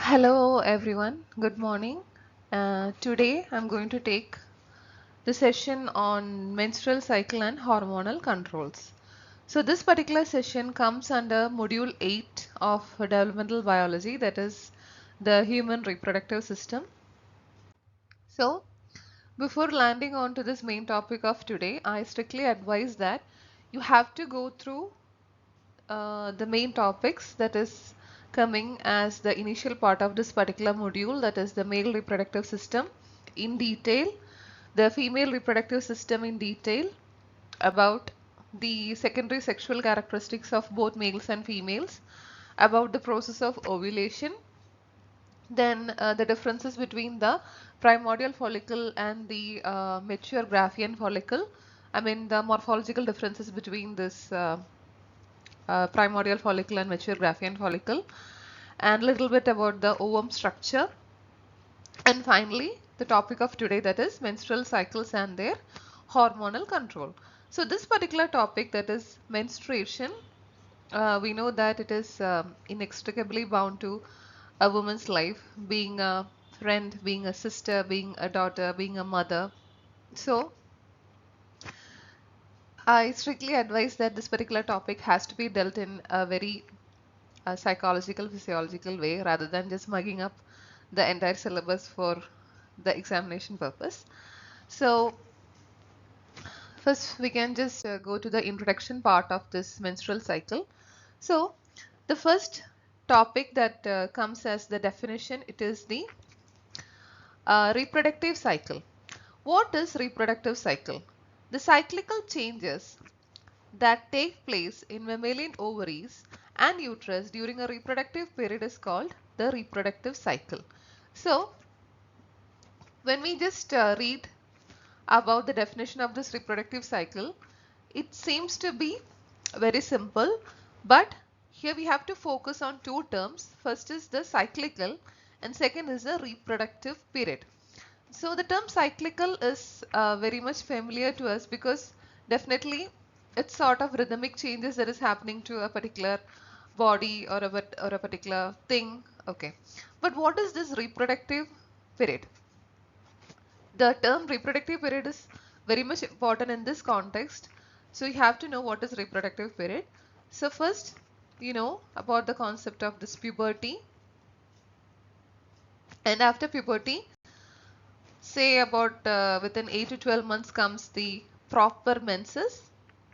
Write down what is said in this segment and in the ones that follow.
Hello everyone, good morning. Today I'm going to take the session on menstrual cycle and hormonal controls. So this particular session comes under module 8 of developmental biology, that is the human reproductive system. So before landing on to this main topic of today, I strictly advise that you have to go through the main topics that is coming as the initial part of this particular module, that is the male reproductive system in detail, the female reproductive system in detail, about the secondary sexual characteristics of both males and females, about the process of ovulation, then the differences between the primordial follicle and the mature Graafian follicle. I mean the morphological differences between this primordial follicle and mature Graafian follicle, and a little bit about the ovum structure, and finally the topic of today, that is menstrual cycles and their hormonal control. So this particular topic, that is menstruation, we know that it is inextricably bound to a woman's life, being a friend, being a sister, being a daughter, being a mother. So I strictly advise that this particular topic has to be dealt in a very psychological, physiological way, rather than just mugging up the entire syllabus for the examination purpose. So first we can just go to the introduction part of this menstrual cycle. So the first topic that comes as the definition, it is the reproductive cycle. What is reproductive cycle? The cyclical changes that take place in mammalian ovaries and uterus during a reproductive period is called the reproductive cycle. So when we just read about the definition of this reproductive cycle, it seems to be very simple, but here we have to focus on two terms. First is the cyclical and second is the reproductive period. So the term cyclical is very much familiar to us, because definitely it's sort of rhythmic changes that is happening to a particular body or a particular thing. Okay, but what is this reproductive period? The term reproductive period is very much important in this context. So you have to know what is reproductive period. So first, you know about the concept of this puberty, and after puberty, say about within 8 to 12 months comes the proper menses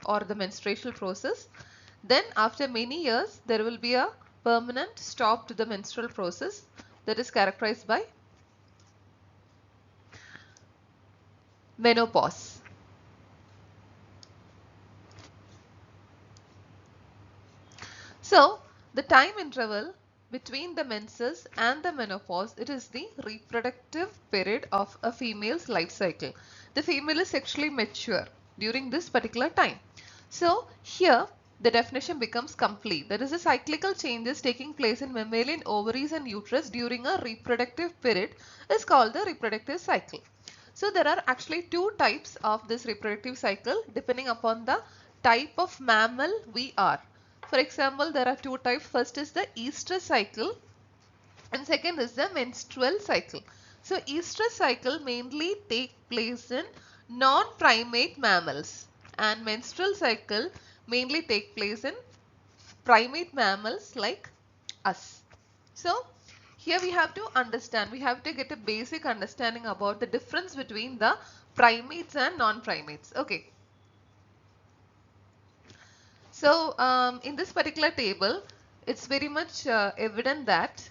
or the menstrual process. Then after many years there will be a permanent stop to the menstrual process, that is characterized by menopause. So the time interval between the menses and the menopause, it is the reproductive period of a female's life cycle. The female is sexually mature during this particular time. So here the definition becomes complete. That is, the cyclical changes taking place in mammalian ovaries and uterus during a reproductive period is called the reproductive cycle. So there are actually two types of this reproductive cycle depending upon the type of mammal we are. For example, there are two types. First is the estrous cycle and second is the menstrual cycle. So estrous cycle mainly take place in non-primate mammals, and menstrual cycle mainly take place in primate mammals like us. So here we have to understand, we have to get a basic understanding about the difference between the primates and non-primates. Okay. So in this particular table, it's very much evident that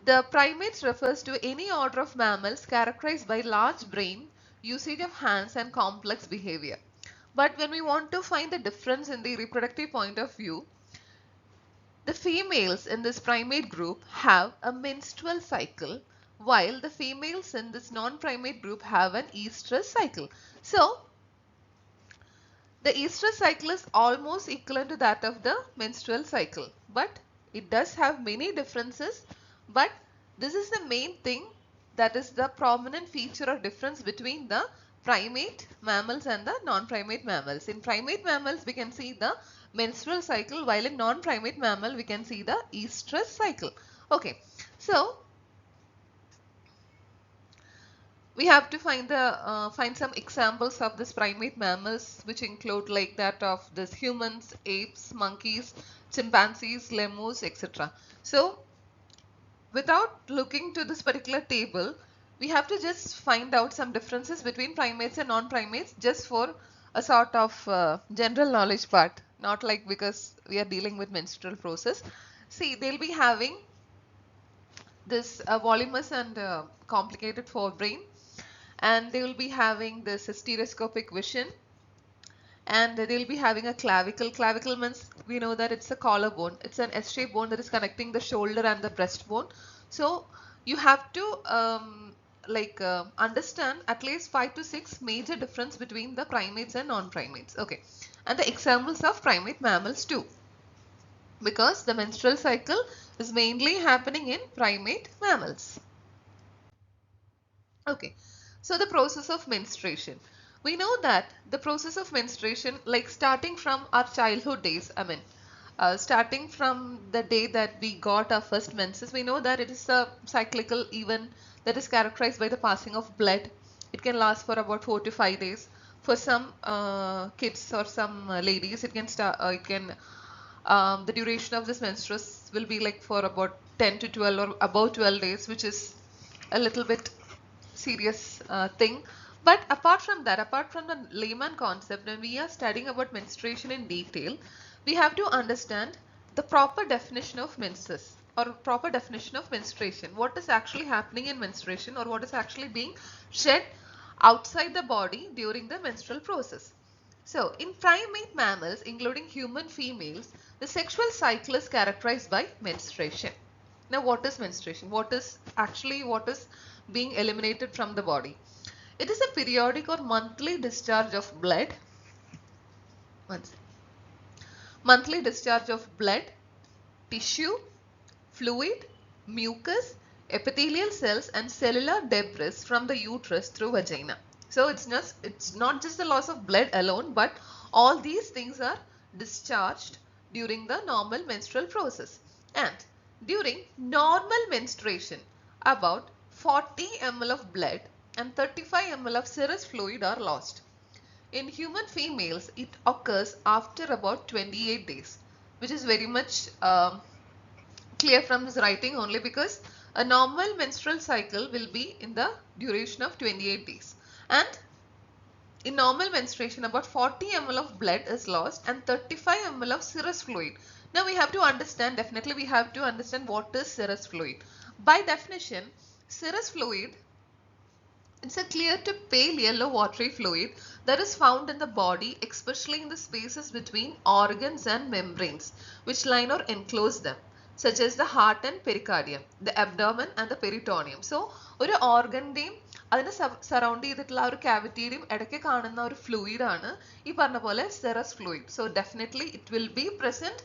the primates refers to any order of mammals characterized by large brain, usage of hands and complex behavior. But when we want to find the difference in the reproductive point of view, the females in this primate group have a menstrual cycle, while the females in this non-primate group have an estrous cycle. So the estrous cycle is almost equivalent to that of the menstrual cycle, but it does have many differences. But this is the main thing, that is the prominent feature or difference between the primate mammals and the non-primate mammals. In primate mammals, we can see the menstrual cycle, while in non-primate mammal we can see the estrous cycle. Okay, so we have to find some examples of this primate mammals, which include like that of this humans, apes, monkeys, chimpanzees, lemurs, etc. So without looking to this particular table, we have to just find out some differences between primates and non-primates, just for a sort of general knowledge part, not like because we are dealing with menstrual process. See, they'll be having this voluminous and complicated forebrain, and they will be having this stereoscopic vision, and they'll be having a clavicle. Clavicle means we know that it's a collarbone. It's an S-shaped bone that is connecting the shoulder and the breastbone. So you have to understand at least 5 to 6 major difference between the primates and non-primates. Okay, and the examples of primate mammals too, because the menstrual cycle is mainly happening in primate mammals. Okay, so the process of menstruation. We know that the process of menstruation, like starting from our childhood days, starting from the day that we got our first menses, we know that it is a cyclical event that is characterized by the passing of blood. It can last for about 4 to 5 days. For some kids or some ladies, it can start. The duration of this menstruous will be like for about 10 to 12 or about 12 days, which is a little bit serious thing. But apart from that, apart from the layman concept, when we are studying about menstruation in detail, we have to understand the proper definition of menses or proper definition of menstruation. What is actually happening in menstruation, or what is actually being shed outside the body during the menstrual process. So, in primate mammals, including human females, the sexual cycle is characterized by menstruation. Now, what is menstruation? What is being eliminated from the body? It is a periodic or monthly discharge of blood. Monthly discharge of blood, tissue, fluid, mucus, epithelial cells and cellular debris from the uterus through vagina. So it's not just the loss of blood alone, but all these things are discharged during the normal menstrual process. And during normal menstruation, about 40 ml of blood and 35 ml of serous fluid are lost. In human females, it occurs after about 28 days, which is very much clear from this writing only, because a normal menstrual cycle will be in the duration of 28 days. And in normal menstruation, about 40 ml of blood is lost and 35 ml of serous fluid. Now we have to understand, definitely we have to understand what is serous fluid. By definition, serous fluid, it's a clear to pale yellow watery fluid that is found in the body, especially in the spaces between organs and membranes which line or enclose them, such as the heart and pericardium, the abdomen and the peritoneum. So, ഒരു ഓർഗന്റെയും അതിനെ surround ചെയ്തിട്ടുള്ള ആ ഒരു ക്യാവിറ്റിയുടെയും ഇടയ്ക്ക് കാണുന്ന ഒരു fluid ആണ് ഈ പറഞ്ഞ പോലെ serous fluid. So definitely it will be present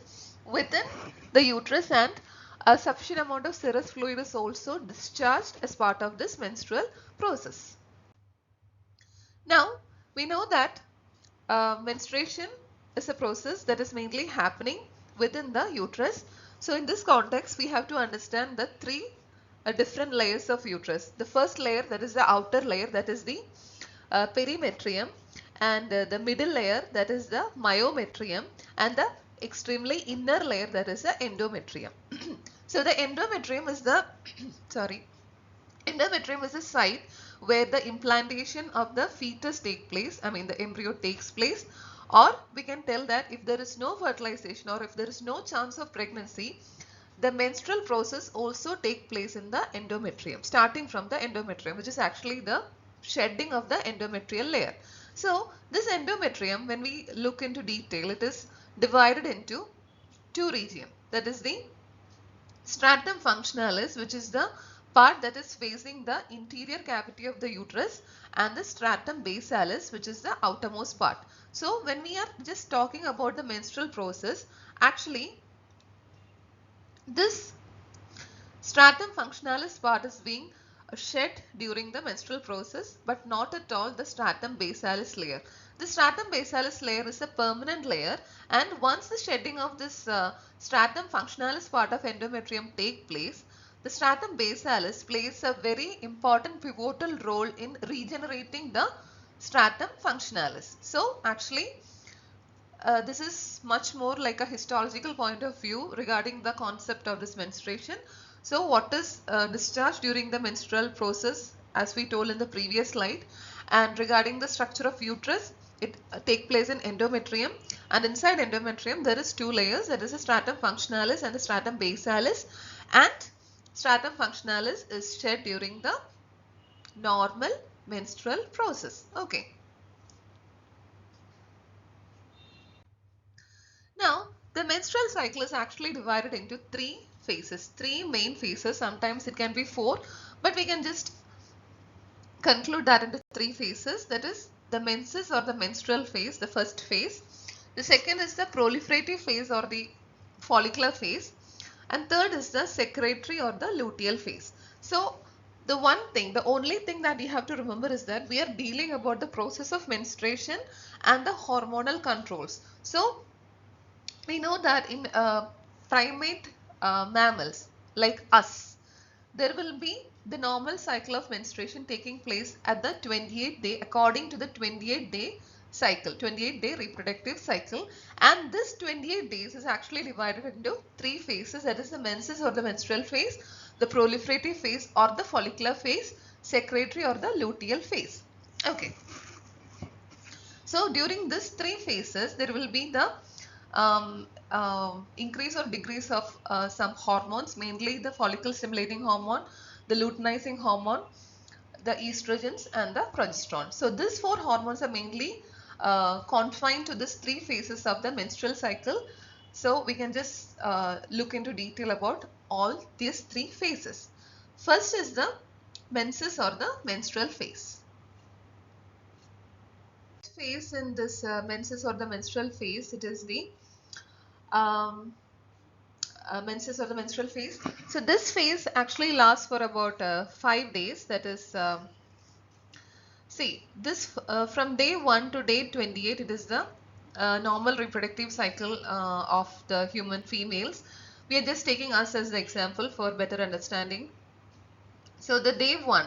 within the uterus, and a sufficient amount of serous fluid is also discharged as part of this menstrual process. Now, we know that menstruation is a process that is mainly happening within the uterus. So, in this context, we have to understand the three different layers of uterus. The first layer, that is the outer layer, that is the perimetrium, and the middle layer, that is the myometrium, and the extremely inner layer, that is the endometrium. So the endometrium is the endometrium is the site where the implantation of the fetus takes place, the embryo takes place, or we can tell that if there is no fertilization or if there is no chance of pregnancy, the menstrual process also takes place in the endometrium, starting from the endometrium, which is actually the shedding of the endometrial layer. So this endometrium, when we look into detail, it is divided into two regions. That is the stratum functionalis, which is the part that is facing the interior cavity of the uterus, and the stratum basalis, which is the outermost part. So when we are just talking about the menstrual process, actually this stratum functionalis part is being shed during the menstrual process, but not at all the stratum basalis layer. The stratum basalis layer is a permanent layer, and once the shedding of this stratum functionalis part of endometrium take place, the stratum basalis plays a very important pivotal role in regenerating the stratum functionalis. So actually this is much more like a histological point of view regarding the concept of this menstruation. So what is discharge during the menstrual process, as we told in the previous slide, and regarding the structure of uterus, it take place in endometrium, and inside endometrium there is two layers, that is the stratum functionalis and the stratum basalis, and stratum functionalis is shed during the normal menstrual process. Okay. Now, the menstrual cycle is actually divided into three main phases. Sometimes it can be four, but we can just conclude that into three phases. That is the menses or the menstrual phase, the first phase. The second is the proliferative phase or the follicular phase. And third is the secretory or the luteal phase. So, the only thing that you have to remember is that we are dealing about the process of menstruation and the hormonal controls. So, we know that in primate mammals like us, there will be the normal cycle of menstruation taking place at the 28th day according to the 28-day cycle, 28-day reproductive cycle, and this 28 days is actually divided into three phases, that is the menses or the menstrual phase, the proliferative phase or the follicular phase, secretory or the luteal phase. Okay. So during these three phases, there will be the increase or decrease of some hormones, mainly the follicle stimulating hormone, the luteinizing hormone, the estrogens and the progesterone. So these four hormones are mainly confined to these three phases of the menstrual cycle. So we can just look into detail about all these three phases. First is the menses or the menstrual phase. Phase in this menses or the menstrual phase, it is the menses or the menstrual phase. So this phase actually lasts for about 5 days. That is, see, this from day 1 to day 28, it is the normal reproductive cycle of the human females. We are just taking us as the example for better understanding. So the day 1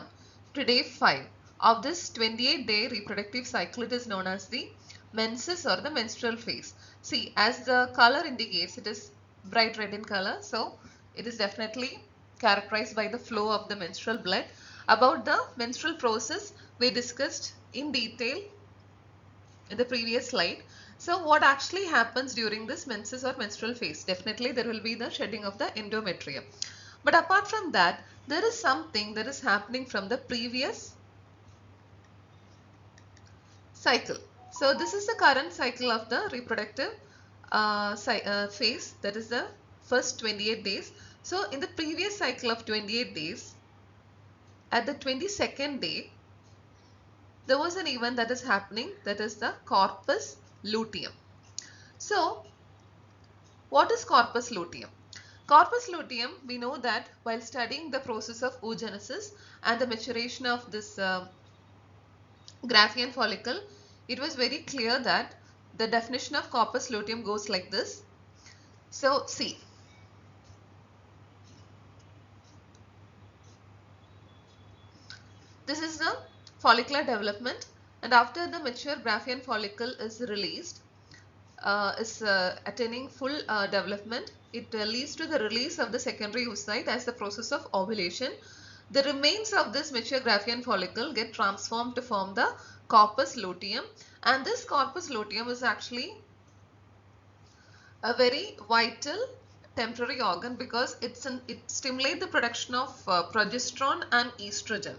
to day 5 of this 28-day reproductive cycle, it is known as the menses or the menstrual phase. See, as the color indicates, it is bright red in color. So it is definitely characterized by the flow of the menstrual blood. About the menstrual process, we discussed in detail in the previous slide. So what actually happens during this menses or menstrual phase? Definitely there will be the shedding of the endometrium. But apart from that, there is something that is happening from the previous cycle. So this is the current cycle of the reproductive phase, that is the first 28 days. So in the previous cycle of 28 days, at the 22nd day, there was an event that is happening, that is the corpus luteum. So what is corpus luteum? Corpus luteum, we know that while studying the process of oogenesis and the maturation of this Graafian follicle, it was very clear that the definition of corpus luteum goes like this. So see, this is the follicular development, and after the mature Graafian follicle is released, attaining full development, it leads to the release of the secondary oocyte as the process of ovulation. The remains of this mature Graafian follicle get transformed to form the corpus luteum, and this corpus luteum is actually a very vital temporary organ because it stimulates the production of progesterone and estrogen.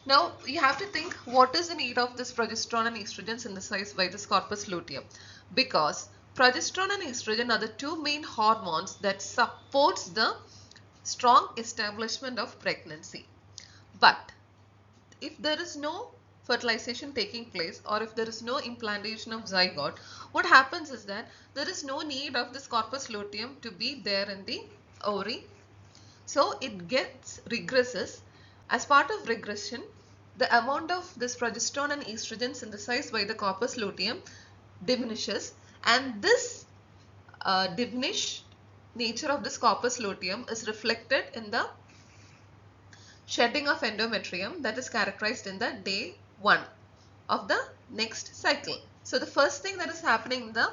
Now you have to think, what is the need of this progesterone and estrogen synthesized by this corpus luteum? Because progesterone and estrogen are the two main hormones that supports the strong establishment of pregnancy. But if there is no fertilization taking place, or if there is no implantation of zygote, what happens is that there is no need of this corpus luteum to be there in the ovary. So it gets regresses. As part of regression, the amount of this progesterone and estrogen synthesized by the corpus luteum diminishes, and this diminished nature of this corpus luteum is reflected in the shedding of endometrium that is characterized in the day 1 of the next cycle. So the first thing that is happening in the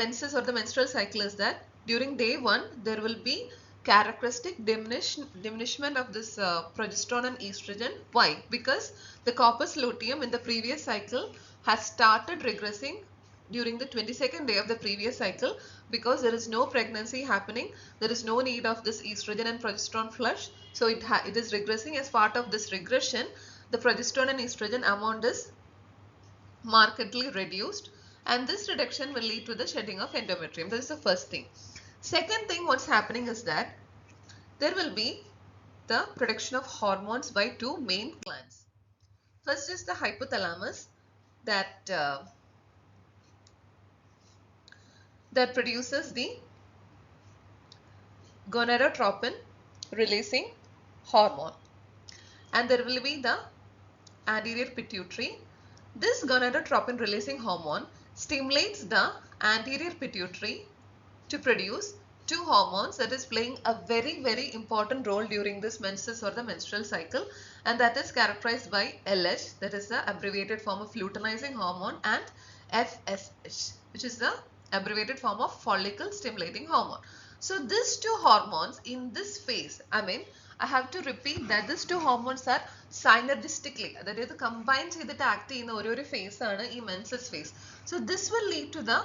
menses or the menstrual cycle is that during day 1 there will be characteristic diminishment of this progesterone and estrogen. Why? Because the corpus luteum in the previous cycle has started regressing during the 22nd day of the previous cycle, because there is no pregnancy happening, there is no need of this estrogen and progesterone flush, so it is regressing. As part of this regression, the progesterone and estrogen amount is markedly reduced, and this reduction will lead to the shedding of endometrium. That is the first thing. Second thing, what's happening is that there will be the production of hormones by two main glands. First is the hypothalamus that produces the gonadotropin releasing hormone, and there will be the anterior pituitary. This gonadotropin releasing hormone stimulates the anterior pituitary to produce two hormones that is playing a very important role during this menses or the menstrual cycle, and that is characterized by LH, that is the abbreviated form of luteinizing hormone, and FSH, which is the abbreviated form of follicle stimulating hormone. So these two hormones in this phase, I have to repeat that these two hormones are synergistically, that is combined ചെയ്തിട്ട് act ചെയ്യുന്ന ഒരു phase ആണ് ഈ menses phase. So this will lead to the,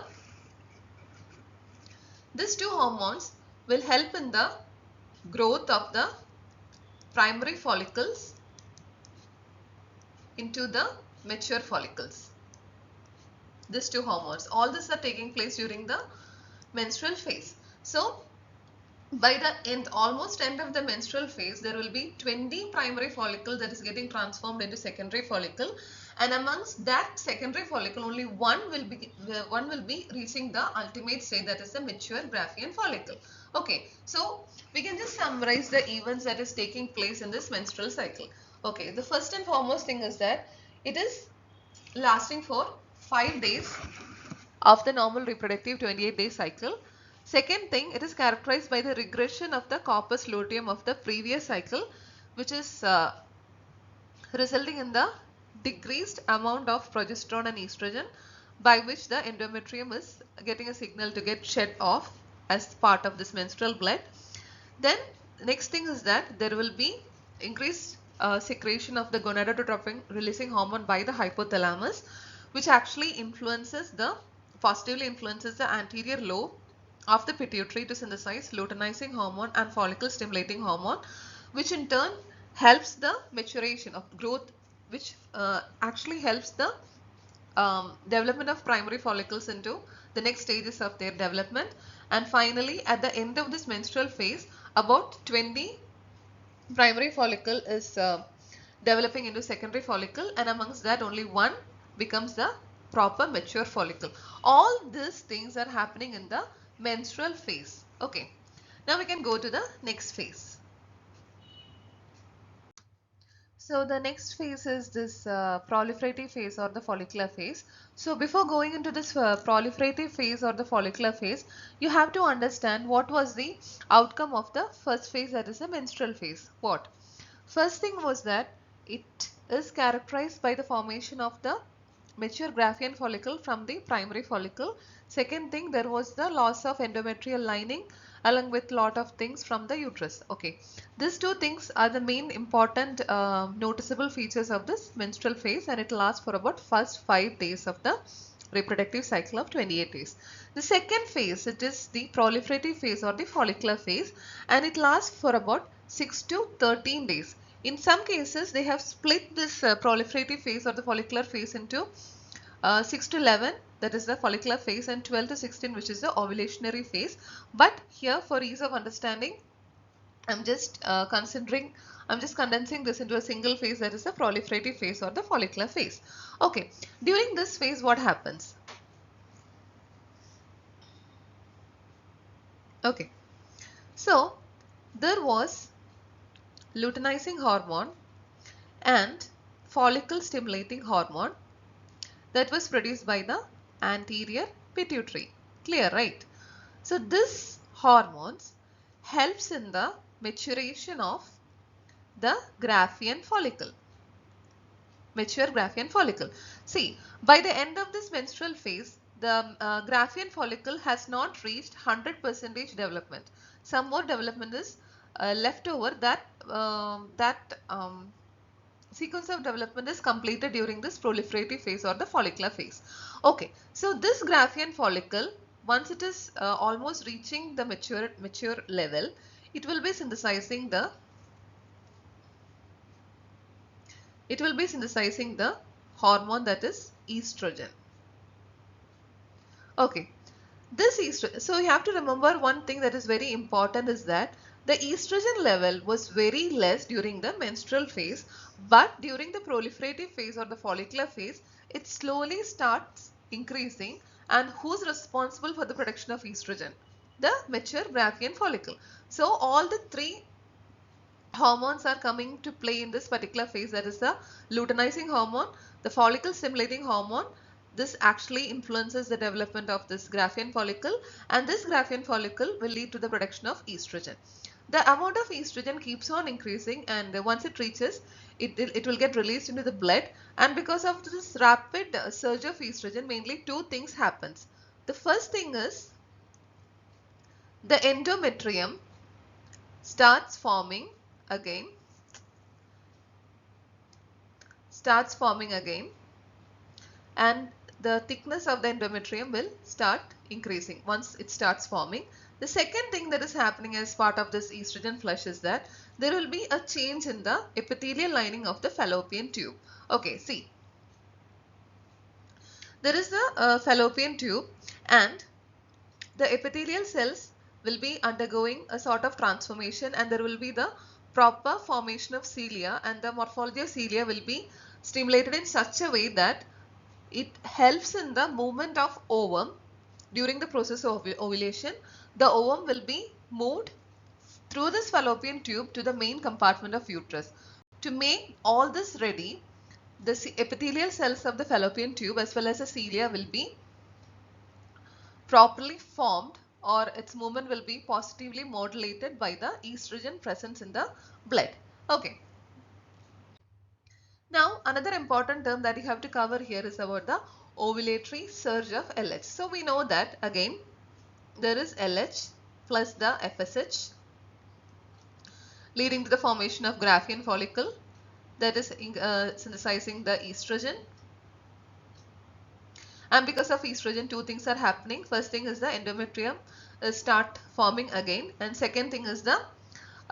these two hormones will help in the growth of the primary follicles into the mature follicles. These two hormones, all this are taking place during the menstrual phase. So by the end, almost end of the menstrual phase, there will be 20 primary follicle that is getting transformed into secondary follicle, and amongst that secondary follicle only one will be reaching the ultimate stage, that is the mature Graafian follicle. Okay, so we can just summarize the events that is taking place in this menstrual cycle. Okay, the first and foremost thing is that it is lasting for 5 days of the normal reproductive 28-day cycle. Second thing, it is characterized by the regression of the corpus luteum of the previous cycle, which is resulting in the decreased amount of progesterone and estrogen, by which the endometrium is getting a signal to get shed off as part of this menstrual blood. Then next thing is that there will be increased secretion of the gonadotropin releasing hormone by the hypothalamus, which actually positively influences the anterior lobe of the pituitary to synthesize luteinizing hormone and follicle stimulating hormone, which in turn helps the maturation of growth, which actually helps the development of primary follicles into the next stages of their development. And finally, at the end of this menstrual phase, about 20 primary follicle is developing into secondary follicle, and amongst that only one becomes the proper mature follicle. All these things are happening in the menstrual phase. Okay, now we can go to the next phase. So the next phase is this proliferative phase or the follicular phase. So before going into this proliferative phase or the follicular phase, you have to understand what was the outcome of the first phase, that is the menstrual phase. What? First thing was that it is characterized by the formation of the mature Graafian follicle from the primary follicle. Second thing, there was the loss of endometrial lining along with lot of things from the uterus. Okay, these two things are the main important noticeable features of this menstrual phase, and it lasts for about first 5 days of the reproductive cycle of 28 days. The second phase, it is the proliferative phase or the follicular phase, and it lasts for about 6 to 13 days. In some cases, they have split this proliferative phase or the follicular phase into 6 to 11, that is the follicular phase, and 12 to 16, which is the ovulationary phase. But here, for ease of understanding, I'm just condensing this into a single phase, that is the proliferative phase or the follicular phase. Okay, during this phase, what happens? Okay, so there was luteinizing hormone, and follicle stimulating hormone that was produced by the anterior pituitary. Clear, right? So this hormones helps in the maturation of the Graafian follicle. Mature Graafian follicle. See, by the end of this menstrual phase, the Graafian follicle has not reached 100% development. Some more development is left over. That sequence of development is completed during this proliferative phase or the follicular phase. Okay, so this Graafian follicle, once it is almost reaching the mature level, it will be synthesizing the hormone, that is estrogen. Okay, this estrogen, so you have to remember one thing that is very important is that the estrogen level was very less during the menstrual phase, but during the proliferative phase or the follicular phase, it slowly starts increasing. And who's responsible for the production of estrogen? The mature Graafian follicle. So all the three hormones are coming to play in this particular phase, that is the luteinizing hormone, the follicle stimulating hormone. This actually influences the development of this Graafian follicle, and this Graafian follicle will lead to the production of estrogen. The amount of estrogen keeps on increasing, and once it reaches, it will get released into the blood, and because of this rapid surge of estrogen, mainly two things happens. The first thing is the endometrium starts forming again and the thickness of the endometrium will start increasing once it starts forming. The second thing that is happening as part of this estrogen flush is that there will be a change in the epithelial lining of the fallopian tube. Okay, see, there is the fallopian tube, and the epithelial cells will be undergoing a sort of transformation, and there will be the proper formation of cilia, and the morphology of cilia will be stimulated in such a way that it helps in the movement of ovum during the process of ovulation. The ovum will be moved through this fallopian tube to the main compartment of uterus. To make all this ready, the epithelial cells of the fallopian tube as well as the cilia will be properly formed, or its movement will be positively modulated by the estrogen presence in the blood. Okay. Now another important term that you have to cover here is about the ovulatory surge of LH. So we know that again there is LH plus the FSH leading to the formation of Graafian follicle, that is synthesizing the estrogen. And because of estrogen, two things are happening. First thing is the endometrium start forming again, and second thing is the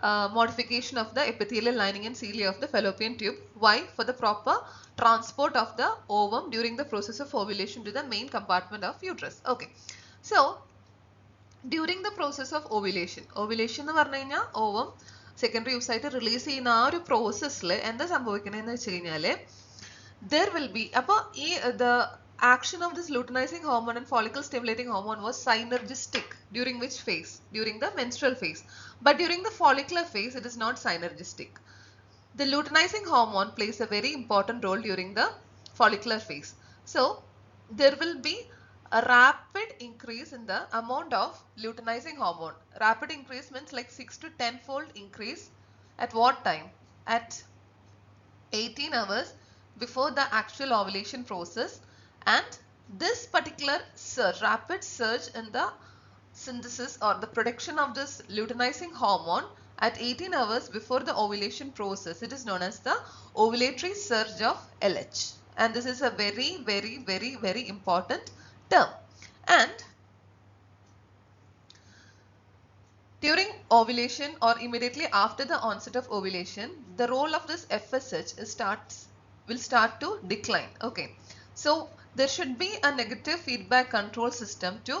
modification of the epithelial lining and cilia of the fallopian tube. Why? For the proper transport of the ovum during the process of ovulation to the main compartment of uterus. Okay, so during the process of ovulation എന്ന് പറഞ്ഞു കഴിഞ്ഞാൽ ovum secondary oocyte ആയിട്ട് release ചെയ്യുന്ന ആ ഒരു പ്രോസസ്സിൽ എന്താ സംഭവിക്കണമെന്ന് വെച്ച് കഴിഞ്ഞാൽ there will be, the action of this luteinizing hormone and follicle stimulating hormone was synergistic. During which phase? During the menstrual phase. But during the follicular phase, it is not synergistic. The luteinizing hormone plays a very important role during the follicular phase. So there will be a rapid increase in the amount of luteinizing hormone. Rapid increase means like 6 to 10 fold increase. At what time? At 18 hours before the actual ovulation process. And this particular surge, rapid surge in the synthesis or the production of this luteinizing hormone at 18 hours before the ovulation process, it is known as the ovulatory surge of LH. And this is a very, very, very, very important term. And during ovulation or immediately after the onset of ovulation, the role of this FSH will start to decline. Okay, so there should be a negative feedback control system to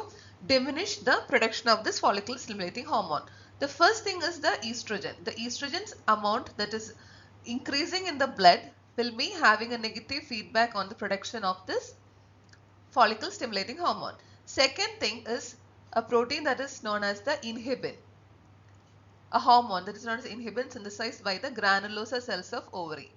diminish the production of this follicle stimulating hormone. The first thing is the estrogen. The estrogen's amount that is increasing in the blood will be having a negative feedback on the production of this follicle stimulating hormone. Second thing is a protein that is known as the inhibin, a hormone that is known as inhibin synthesized by the granulosa cells of ovary.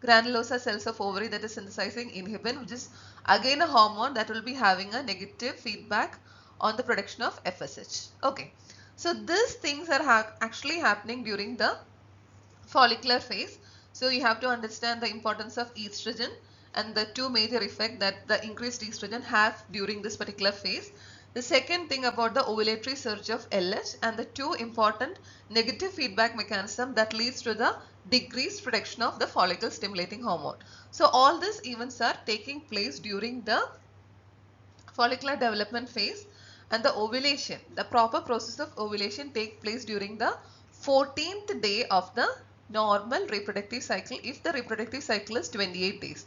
granulosa cells of ovary that is synthesizing inhibin, which is again a hormone that will be having a negative feedback on the production of FSH. Okay, so these things are actually happening during the follicular phase. So you have to understand the importance of estrogen and the two major effects that the increased estrogen have during this particular phase. The second thing about the ovulatory surge of LH and the two important negative feedback mechanism that leads to the decreased production of the follicle stimulating hormone. So all these events are taking place during the follicular development phase, and the ovulation, the proper process of ovulation take place during the 14th day of the normal reproductive cycle if the reproductive cycle is 28 days.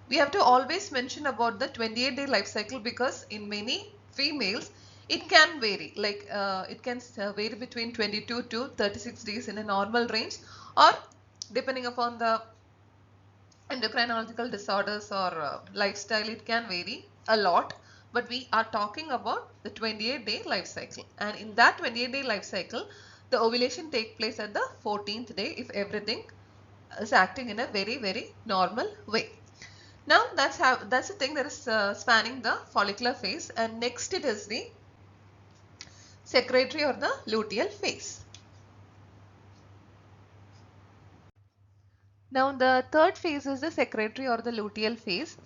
We have to always mention about the 28-day life cycle because in many females it can vary, like it can vary between 22 to 36 days in a normal range, or depending upon the endocrinological disorders or lifestyle, it can vary a lot, but we are talking about the 28-day life cycle, and in that 28-day life cycle the ovulation take place at the 14th day if everything is acting in a very normal way. Now that's the thing that is spanning the follicular phase, and next it is the secretory or the luteal phase. Now the third phase is the secretory or the luteal phase.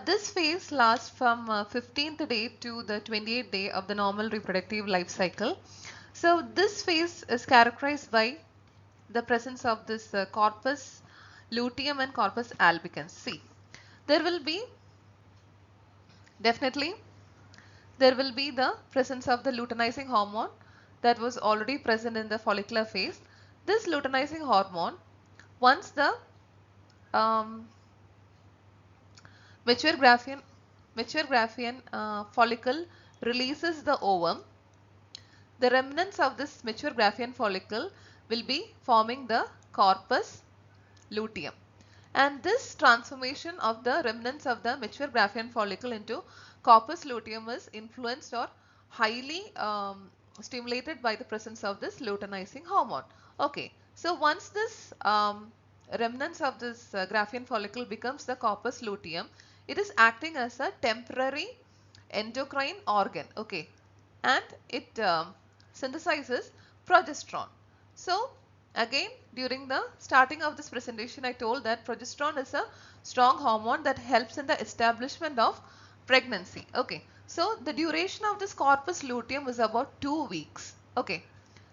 This phase lasts from 15th day to the 28th day of the normal reproductive life cycle. So this phase is characterized by the presence of this corpus luteum and corpus albicans. See, there will be definitely there will be the presence of the luteinizing hormone that was already present in the follicular phase. This luteinizing hormone, once the mature Graafian follicle releases the ovum, the remnants of this mature Graafian follicle will be forming the corpus luteum. And this transformation of the remnants of the mature Graafian follicle into corpus luteum is influenced or highly stimulated by the presence of this luteinizing hormone. Okay, so once this remnants of this Graafian follicle becomes the corpus luteum, it is acting as a temporary endocrine organ. Okay, and it synthesizes progesterone. So again, during the starting of this presentation, I told that progesterone is a strong hormone that helps in the establishment of pregnancy. Okay, so the duration of this corpus luteum is about 2 weeks. Okay,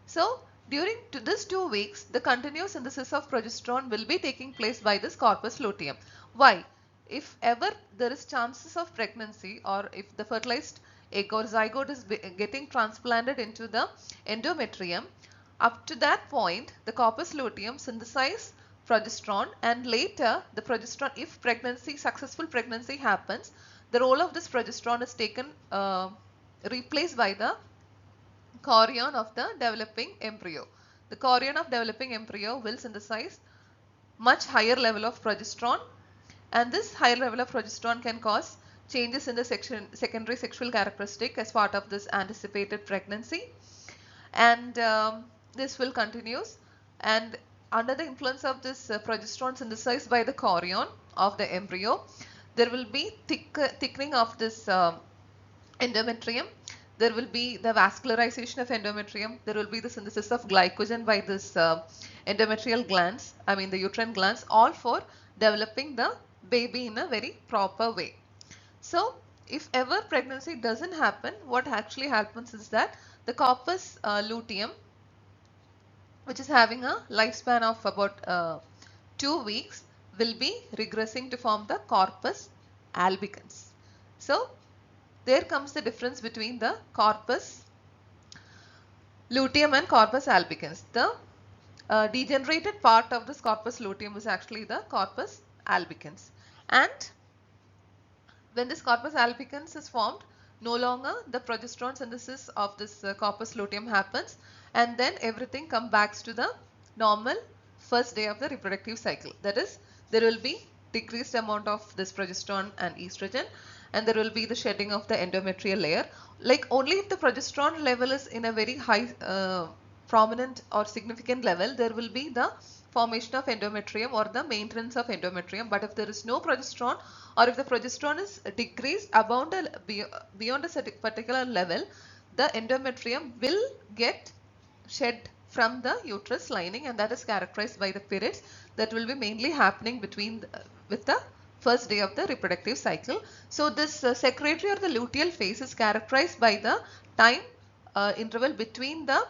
so during this 2 weeks, the continuous synthesis of progesterone will be taking place by this corpus luteum. Why? If ever there is chances of pregnancy, or if the fertilized egg or zygote is getting transplanted into the endometrium, up to that point the corpus luteum synthesizes progesterone, and later the progesterone, if successful pregnancy happens, the role of this progesterone is taken replaced by the chorion of the developing embryo. The chorion of developing embryo will synthesize much higher level of progesterone, and this higher level of progesterone can cause changes in the secondary sexual characteristic as part of this anticipated pregnancy, and this will continues, and under the influence of this progesterone synthesized by the chorion of the embryo, there will be thickening of this endometrium. There will be the vascularization of endometrium. There will be the synthesis of glycogen by this endometrial glands, the uterine glands, all for developing the baby in a very proper way. So if ever pregnancy doesn't happen, what actually happens is that the corpus luteum, which is having a lifespan of about 2 weeks, will be regressing to form the corpus albicans. So there comes the difference between the corpus luteum and corpus albicans. The degenerated part of this corpus luteum is actually the corpus albicans, and when this corpus albicans is formed, no longer the progesterone synthesis of this corpus luteum happens, and then everything comes back to the normal first day of the reproductive cycle. That is, there will be decreased amount of this progesterone and estrogen, and there will be the shedding of the endometrial layer. Like only if the progesterone level is in a very high prominent or significant level, there will be the formation of endometrium or the maintenance of endometrium. But if there is no progesterone, or if the progesterone is decreased beyond a particular level, the endometrium will get shed from the uterus lining, and that is characterized by the periods that will be mainly happening with the first day of the reproductive cycle. So this secretory or the luteal phase is characterized by the time interval between the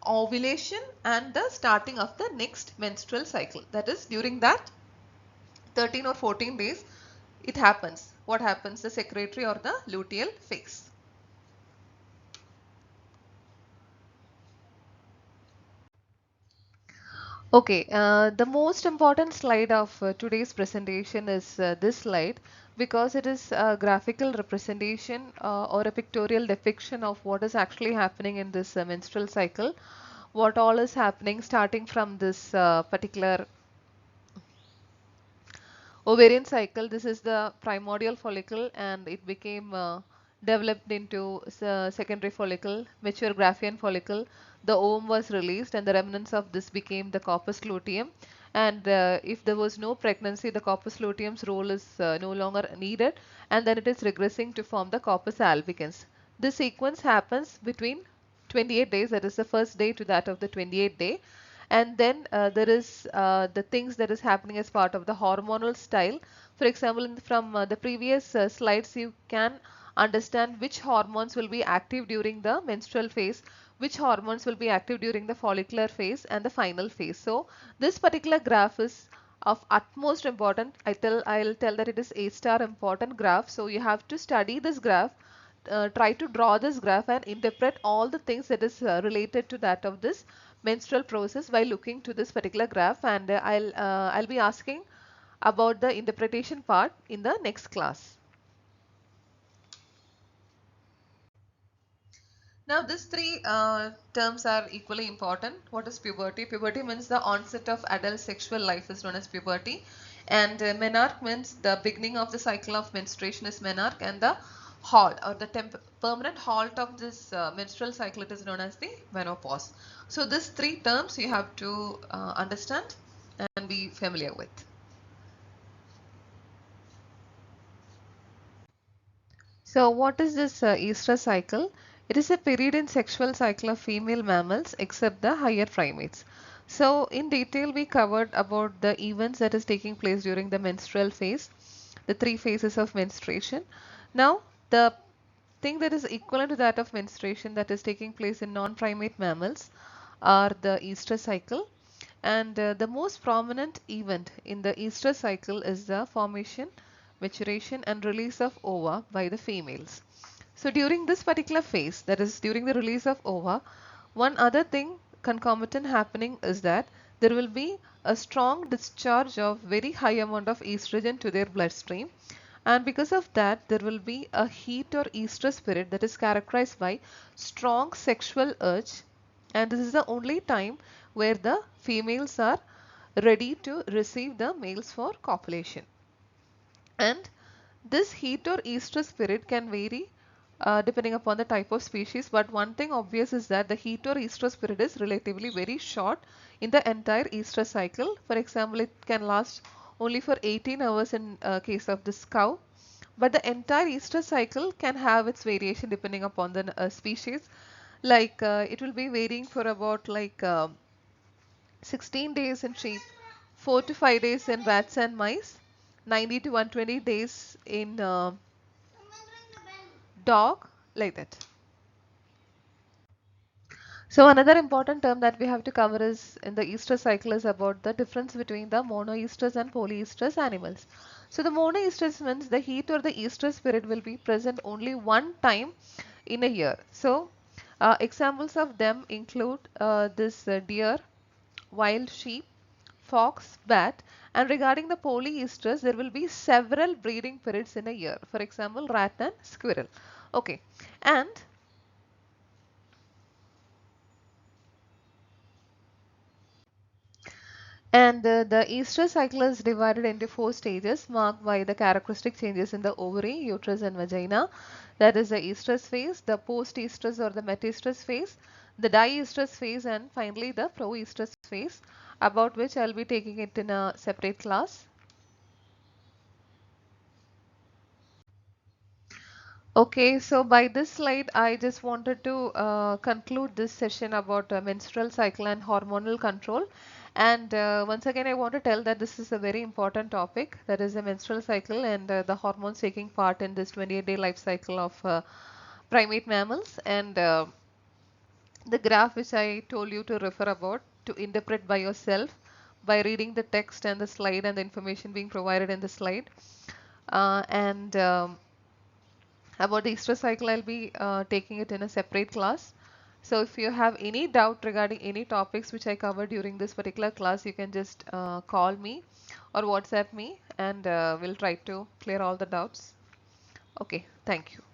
ovulation and the starting of the next menstrual cycle. That is, during that 13 or 14 days it happens. What happens? The secretory or the luteal phase. Okay, the most important slide of today's presentation is this slide, because it is a graphical representation or a pictorial depiction of what is actually happening in this menstrual cycle, what all is happening starting from this particular ovarian cycle. This is the primordial follicle, and it became developed into secondary follicle, mature Graafian follicle. The ovum was released, and the remnants of this became the corpus luteum. And if there was no pregnancy, the corpus luteum's role is no longer needed, and then it is regressing to form the corpus albicans. This sequence happens between 28 days, that is the first day to that of the 28th day. And then there is the things that is happening as part of the hormonal style. For example, from the previous slides, you can understand which hormones will be active during the menstrual phase, which hormones will be active during the follicular phase and the final phase. So this particular graph is of utmost important. I'll tell that it is A star important graph. So you have to study this graph, try to draw this graph and interpret all the things that is related to that of this menstrual process by looking to this particular graph. And I'll be asking about the interpretation part in the next class. Now these three terms are equally important. What is puberty? Puberty means the onset of adult sexual life is known as puberty, and menarche means the beginning of the cycle of menstruation is menarche, and the halt or the permanent halt of this menstrual cycle, it is known as the menopause. So these three terms you have to understand and be familiar with. So what is this estrous cycle? It is a period in sexual cycle of female mammals except the higher primates. So in detail we covered about the events that is taking place during the menstrual phase, the three phases of menstruation. Now the thing that is equivalent to that of menstruation that is taking place in non-primate mammals are the estrous cycle. And the most prominent event in the estrous cycle is the formation, maturation and release of ova by the females. So during this particular phase, that is during the release of ova, one other thing concomitant happening is that there will be a strong discharge of very high amount of estrogen to their bloodstream, and because of that there will be a heat or estrous period that is characterized by strong sexual urge, and this is the only time where the females are ready to receive the males for copulation. And this heat or estrous period can vary depending upon the type of species, but one thing obvious is that the heat or estrous period is relatively very short in the entire estrous cycle. For example, it can last only for 18 hours in case of this cow, but the entire estrous cycle can have its variation depending upon the species. Like it will be varying for about 16 days in sheep, 4 to 5 days in rats and mice, 90 to 120 days in dog, like that. So another important term that we have to cover is in the estrous cycle is about the difference between the monoestrous and polyestrous animals. So the monoestrous means the heat or the estrous period will be present only one time in a year. So examples of them include this deer, wild sheep, fox, bat, and regarding the polyestrous, there will be several breeding periods in a year. For example, rat and squirrel. Okay, and the estrous cycle is divided into four stages marked by the characteristic changes in the ovary, uterus and vagina. That is the estrous phase, the post-estrous or the metaestrous phase, the diestrous phase, and finally the proestrous phase. about which I'll be taking it in a separate class. Okay, so by this slide, I just wanted to conclude this session about menstrual cycle and hormonal control. And once again, I want to tell that this is a very important topic, that is the menstrual cycle and the hormones taking part in this 28-day life cycle of primate mammals. And the graph which I told you to refer about to interpret by yourself by reading the text and the slide and the information being provided in the slide. And about the Easter cycle, I'll be taking it in a separate class. So if you have any doubt regarding any topics which I covered during this particular class, you can just call me or WhatsApp me, and we'll try to clear all the doubts. Okay, thank you.